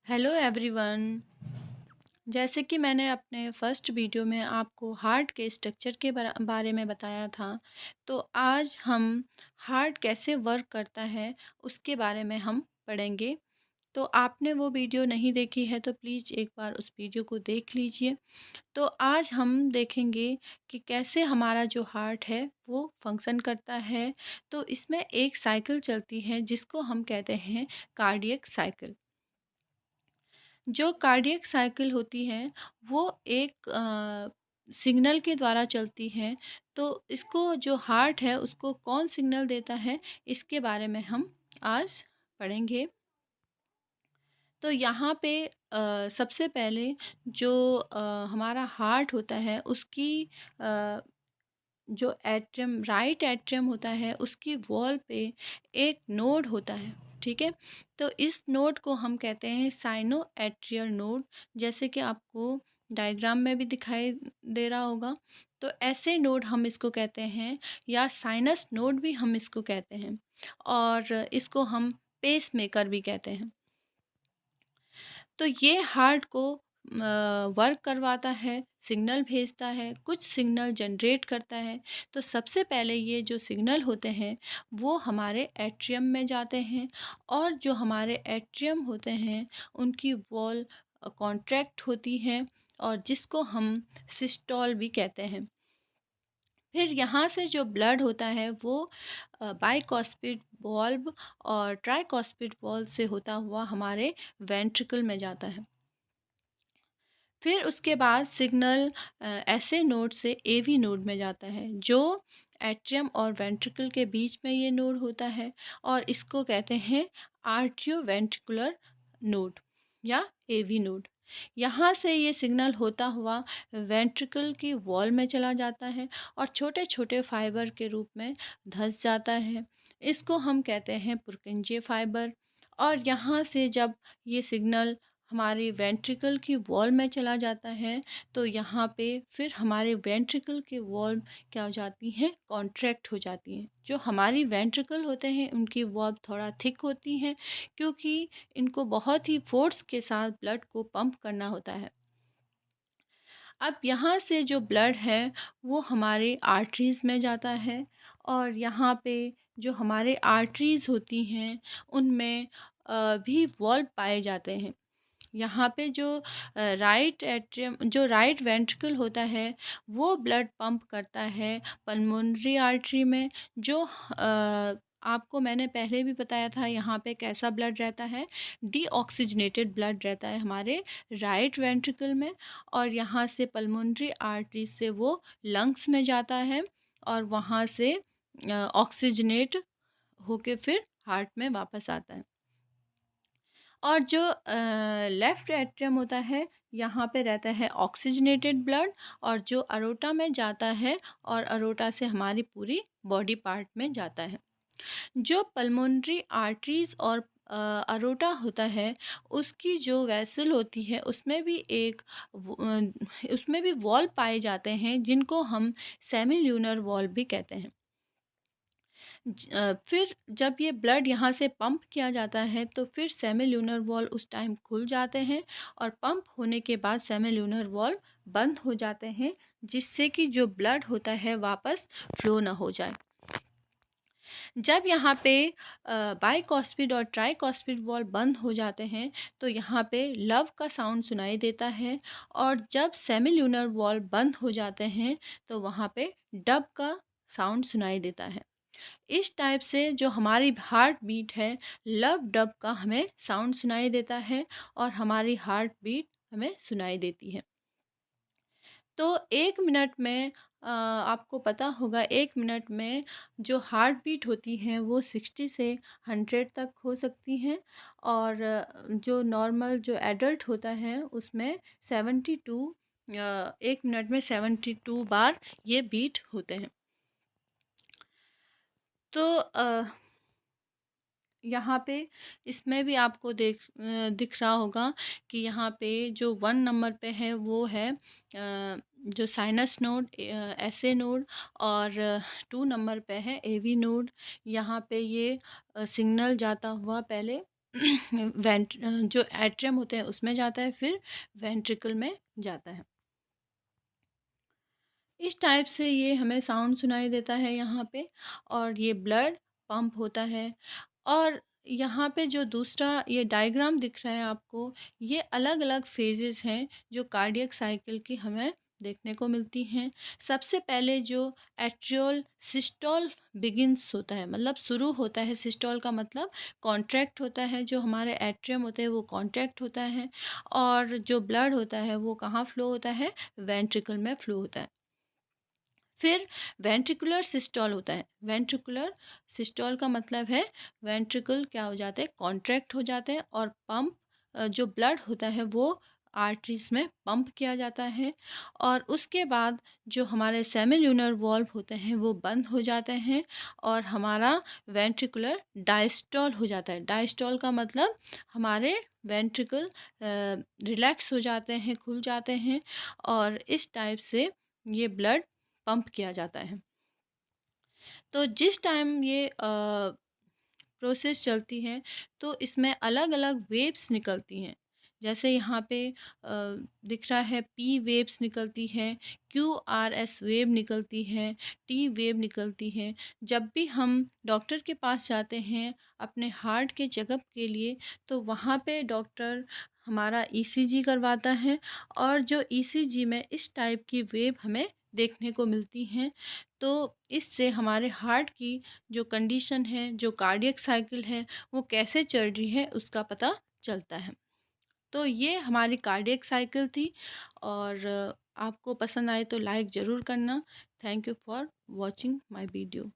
Hello everyone. जैसे कि मैंने अपने फर्स्ट वीडियो में आपको हार्ट के स्ट्रक्चर के बारे में बताया था, तो आज हम हार्ट कैसे वर्क करता है उसके बारे में हम पढ़ेंगे। तो आपने वो वीडियो नहीं देखी है तो प्लीज़ एक बार उस वीडियो को देख लीजिए। तो आज हम देखेंगे कि कैसे हमारा जो हार्ट है वो फंक्शन करता है। तो इसमें एक साइकिल चलती है जिसको हम कहते हैं कार्डियक साइकिल। जो कार्डियक साइकिल होती है वो एक सिग्नल के द्वारा चलती है। तो इसको जो हार्ट है उसको कौन सिग्नल देता है इसके बारे में हम आज पढ़ेंगे। तो यहाँ पे सबसे पहले जो हमारा हार्ट होता है उसकी अ, जो एट्रियम राइट एट्रियम होता है उसकी वॉल पे एक नोड होता है। ठीक है। तो इस नोड को हम कहते हैं साइनो एट्रियल नोड। जैसे कि आपको डायग्राम में भी दिखाई दे रहा होगा। तो ऐसे नोड हम इसको कहते हैं, या साइनस नोड भी हम इसको कहते हैं, और इसको हम पेस मेकर भी कहते हैं। तो ये हार्ट को वर्क करवाता है, सिग्नल भेजता है, कुछ सिग्नल जनरेट करता है। तो सबसे पहले ये जो सिग्नल होते हैं वो हमारे एट्रियम में जाते हैं, और जो हमारे एट्रियम होते हैं उनकी वॉल कॉन्ट्रैक्ट होती है, और जिसको हम सिस्टोल भी कहते हैं। फिर यहाँ से जो ब्लड होता है वो बाइकॉस्पिड वॉल्व और ट्राइकॉस्पिड वॉल्व से होता हुआ हमारे वेंट्रिकल में जाता है। फिर उसके बाद सिग्नल ऐसे नोड से एवी नोड में जाता है, जो एट्रियम और वेंट्रिकल के बीच में ये नोड होता है, और इसको कहते हैं आर्टियो वेंट्रिकुलर नोड या एवी नोड। यहाँ से ये सिग्नल होता हुआ वेंट्रिकल की वॉल में चला जाता है और छोटे छोटे फाइबर के रूप में धंस जाता है। इसको हम कहते हैं पुरकिंजे फाइबर। और यहाँ से जब ये सिग्नल हमारे वेंट्रिकल की वॉल में चला जाता है, तो यहाँ पे फिर हमारे वेंट्रिकल की वॉल क्या हो जाती हैं, कॉन्ट्रैक्ट हो जाती हैं। जो हमारी वेंट्रिकल होते हैं उनकी वॉल थोड़ा थिक होती हैं, क्योंकि इनको बहुत ही फोर्स के साथ ब्लड को पंप करना होता है। अब यहाँ से जो ब्लड है वो हमारे आर्टरीज़ में जाता है, और यहाँ पे जो हमारे आर्टरीज़ होती हैं उनमें भी वॉल्व पाए जाते हैं। यहाँ पे जो राइट एट्रियम जो राइट वेंट्रिकल होता है वो ब्लड पंप करता है पल्मोनरी आर्टरी में। जो आपको मैंने पहले भी बताया था यहाँ पे कैसा ब्लड रहता है, डीऑक्सीजनेटेड ब्लड रहता है हमारे राइट वेंट्रिकल में। और यहाँ से पल्मोनरी आर्टरी से वो लंग्स में जाता है, और वहाँ से ऑक्सीजनेट होके फिर हार्ट में वापस आता है। और जो लेफ़्ट एट्रियम होता है यहाँ पे रहता है ऑक्सीजनेटेड ब्लड, और जो अरोटा में जाता है और अरोटा से हमारी पूरी बॉडी पार्ट में जाता है। जो पल्मोनरी आर्टरीज़ और अरोटा होता है उसकी जो वेसल होती है उसमें भी उसमें भी वॉल्व पाए जाते हैं, जिनको हम सेमील्यूनर वॉल्व भी कहते हैं। फिर जब ये ब्लड यहाँ से पंप किया जाता है तो फिर सेमील्यूनर वॉल उस टाइम खुल जाते हैं, और पंप होने के बाद सेमील्यूनर वॉल बंद हो जाते हैं, जिससे कि जो ब्लड होता है वापस फ्लो ना हो जाए। जब यहाँ पे बाइकॉस्पिड और ट्राइकॉस्पिड वॉल बंद हो जाते हैं तो यहाँ पे लव का साउंड सुनाई देता है, और जब सेमील्यूनर वॉल बंद हो जाते हैं तो वहाँ पे डब का साउंड सुनाई देता है। इस टाइप से जो हमारी हार्ट बीट है, लव डब का हमें साउंड सुनाई देता है, और हमारी हार्ट बीट हमें सुनाई देती है। तो 1 मिनट में आपको पता होगा 1 मिनट में जो हार्ट बीट होती हैं वो 60 से 100 तक हो सकती हैं, और जो नॉर्मल जो एडल्ट होता है उसमें 72 1 मिनट में 72 बार ये बीट होते हैं। तो यहाँ पे इसमें भी आपको दिख रहा होगा कि यहाँ पे जो 1 नंबर पे है वो है जो साइनस नोड, एसए नोड, और 2 नंबर पे है एवी नोड। यहाँ पे ये सिग्नल जाता हुआ पहले जो एट्रियम होते हैं उसमें जाता है, फिर वेंट्रिकल में जाता है। इस टाइप से ये हमें साउंड सुनाई देता है यहाँ पे, और ये ब्लड पंप होता है। और यहाँ पे जो दूसरा ये डायग्राम दिख रहा है आपको, ये अलग-अलग फ़ेजेज़ हैं जो कार्डियक साइकिल की हमें देखने को मिलती हैं। सबसे पहले जो एट्रियल सिस्टोल बिगिन्स होता है, मतलब शुरू होता है। सिस्टोल का मतलब कॉन्ट्रैक्ट होता है, जो हमारे एट्रियम होते हैं वो कॉन्ट्रैक्ट होता है, और जो ब्लड होता है वो कहाँ फ्लो होता है, वेंट्रिकल में फ्लो होता है। फिर वेंट्रिकुलर सिस्टोल होता है। वेंट्रिकुलर सिस्टोल का मतलब है वेंट्रिकल क्या हो जाते हैं, कॉन्ट्रैक्ट हो जाते हैं, और पंप जो ब्लड होता है वो आर्टरीज में पंप किया जाता है। और उसके बाद जो हमारे सेमिल्यूनर वॉल्व होते हैं वो बंद हो जाते हैं, और हमारा वेंट्रिकुलर डायस्टोल हो जाता है। डायस्टोल का मतलब हमारे वेंट्रिकल रिलैक्स हो जाते हैं, खुल जाते हैं, और इस टाइप से ये ब्लड पंप किया जाता है। तो जिस टाइम ये प्रोसेस चलती है, तो इसमें अलग-अलग वेव्स निकलती हैं। जैसे यहाँ पे दिख रहा है, पी वेव्स निकलती हैं, क्यूआरएस वेव निकलती है, टी वेव निकलती है। जब भी हम डॉक्टर के पास जाते हैं अपने हार्ट के चेकअप के लिए, तो वहाँ पे डॉक्टर हमारा ईसीजी करवाता है, और जो ईसीजी में इस टाइप की वेव हमें देखने को मिलती हैं। तो इससे हमारे हार्ट की जो कंडीशन है, जो कार्डियक साइकिल है, वो कैसे चल रही है उसका पता चलता है। तो ये हमारी कार्डियक साइकिल थी, और आपको पसंद आए तो लाइक ज़रूर करना। Thank you for watching my video.